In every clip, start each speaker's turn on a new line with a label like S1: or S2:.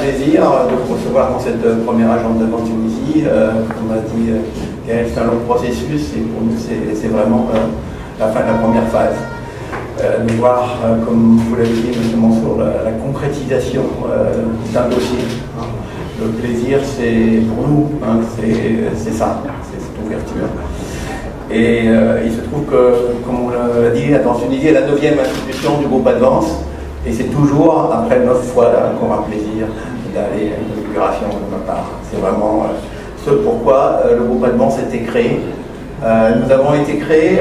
S1: plaisir de vous recevoir dans cette première agence de vente Tunisie. Comme on a dit, c'est un long processus et pour nous c'est vraiment la fin de la première phase. De voir, comme vous l'avez dit, notamment sur la concrétisation d'un dossier. Le plaisir, c'est pour nous, c'est ça, c'est cette ouverture. Et il se trouve que, comme on l'a dit, dans Tunisie est la 9e institution du groupe Advance. Et c'est toujours, après 9 fois, encore un plaisir d'aller à une inauguration de ma part. C'est vraiment ce pourquoi le groupe Advance a été créé. Nous avons été créés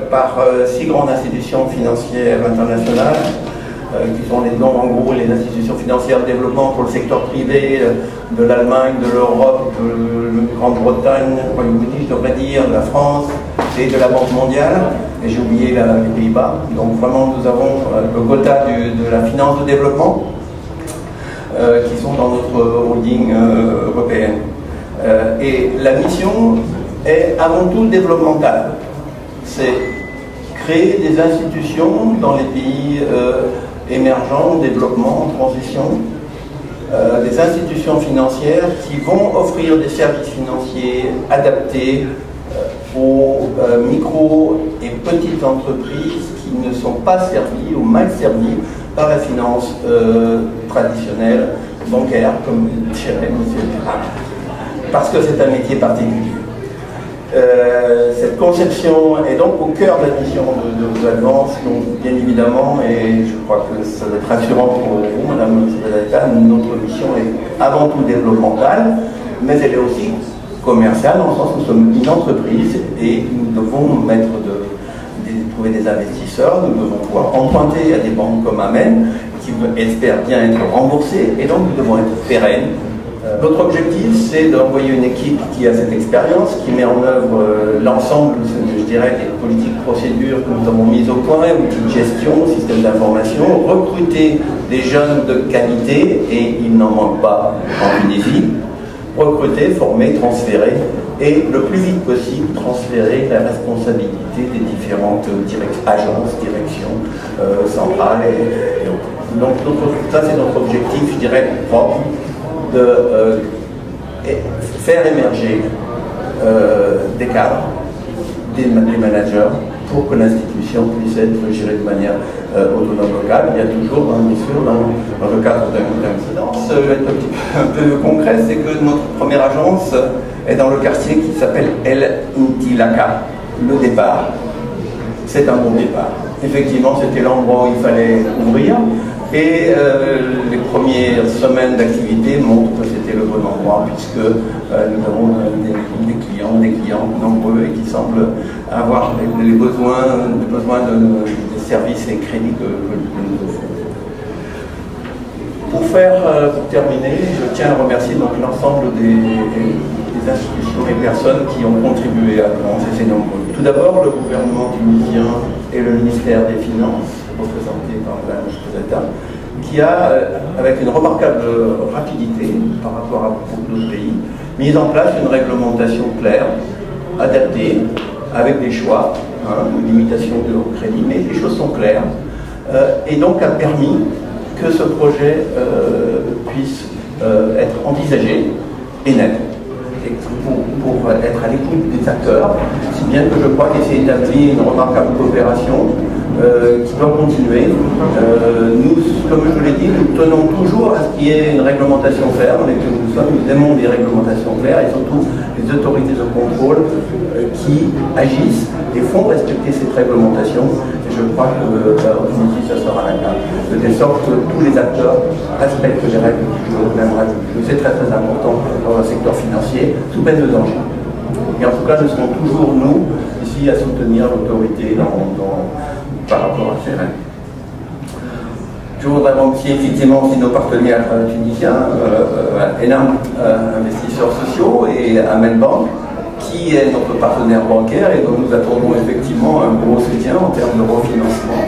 S1: par 6 grandes institutions financières internationales, qui sont en gros les institutions financières de développement pour le secteur privé de l'Allemagne, de l'Europe, de Grande-Bretagne, Royaume-Uni, je devrais dire, de la France et de la Banque mondiale. Et j'ai oublié les Pays-Bas. Donc vraiment, nous avons le quota de la finance de développement qui sont dans notre holding européenne. Et la mission est avant tout développementale. C'est créer des institutions dans les pays émergents, en développement, en transition, des institutions financières qui vont offrir des services financiers adaptés aux micro et petites entreprises qui ne sont pas servies ou mal servies par la finance traditionnelle, bancaire, comme dirait M. Pirard, parce que c'est un métier particulier. Cette conception est donc au cœur de la mission de Advance, donc bien évidemment, et je crois que ça va être rassurant pour vous, Madame Sedata, notre mission est avant tout développementale, mais elle est aussi commerciale, dans le sens où nous sommes une entreprise et nous devons trouver des investisseurs, nous devons pouvoir emprunter à des banques comme Amen, qui espèrent bien être remboursées, et donc nous devons être pérennes. Notre objectif, c'est d'envoyer une équipe qui a cette expérience, qui met en œuvre l'ensemble, je dirais, des politiques procédures que nous avons mises au point, outils de gestion, système d'information, recruter des jeunes de qualité, et il n'en manque pas en Tunisie, recruter, former, transférer, et le plus vite possible transférer la responsabilité des différentes agences, directions centrales et autres. Donc ça c'est notre objectif, je dirais, propre, de faire émerger des cadres, des managers, pour que l'institution puisse être gérée de manière autonome locale. Il y a toujours, bien sûr, dans le cadre d'un incidence, un peu concret, c'est que notre première agence est dans le quartier qui s'appelle El Intilaka, le départ. C'est un bon départ. Effectivement, c'était l'endroit où il fallait ouvrir, et les premières semaines d'activité montrent que c'était le bon endroit, puisque nous avons des clients nombreux et qui semblent avoir les besoins des services et crédits que nous offrons. Pour terminer, je tiens à remercier donc l'ensemble des institutions et personnes qui ont contribué à Advance, et c'est nombreux. Tout d'abord, le gouvernement tunisien et le ministère des Finances, représenté par la Sedata, qui a, avec une remarquable rapidité par rapport à beaucoup d'autres pays, mis en place une réglementation claire, adaptée, avec des choix, une limitation de crédit, mais les choses sont claires, et donc a permis que ce projet puisse être envisagé et naître. Et pour être à l'écoute des acteurs, si bien que je crois qu'il s'est établi une remarquable coopération qui doit continuer. Nous, comme je vous l'ai dit, nous tenons toujours à ce qu'il y ait une réglementation claire, on est que nous sommes, nous aimons des réglementations claires, et surtout les autorités de contrôle qui agissent et font respecter cette réglementation. Et je crois que ici, ça sera la cas, de telle sorte que tous les acteurs respectent les règles du jeu. C'est très très important dans un secteur financier, sous peine de danger. Et en tout cas, nous serons toujours, nous, ici, à soutenir l'autorité par rapport à ces règles. Je voudrais remercier effectivement aussi nos partenaires tunisiens, Enam, investisseurs sociaux, et Amen Bank, qui est notre partenaire bancaire et dont nous attendons effectivement un gros soutien en termes de refinancement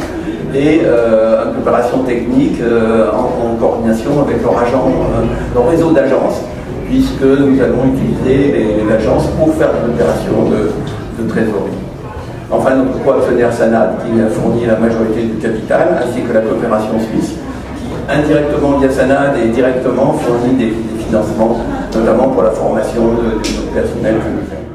S1: et une coopération technique en coordination avec leur réseau d'agences, puisque nous allons utiliser les agences pour faire des opérations de trésorerie. Enfin, notre co-actionnaire Sanad, qui a fourni la majorité du capital, ainsi que la coopération suisse, indirectement via SANAD et directement fournit des financements, notamment pour la formation du personnel que nous avons.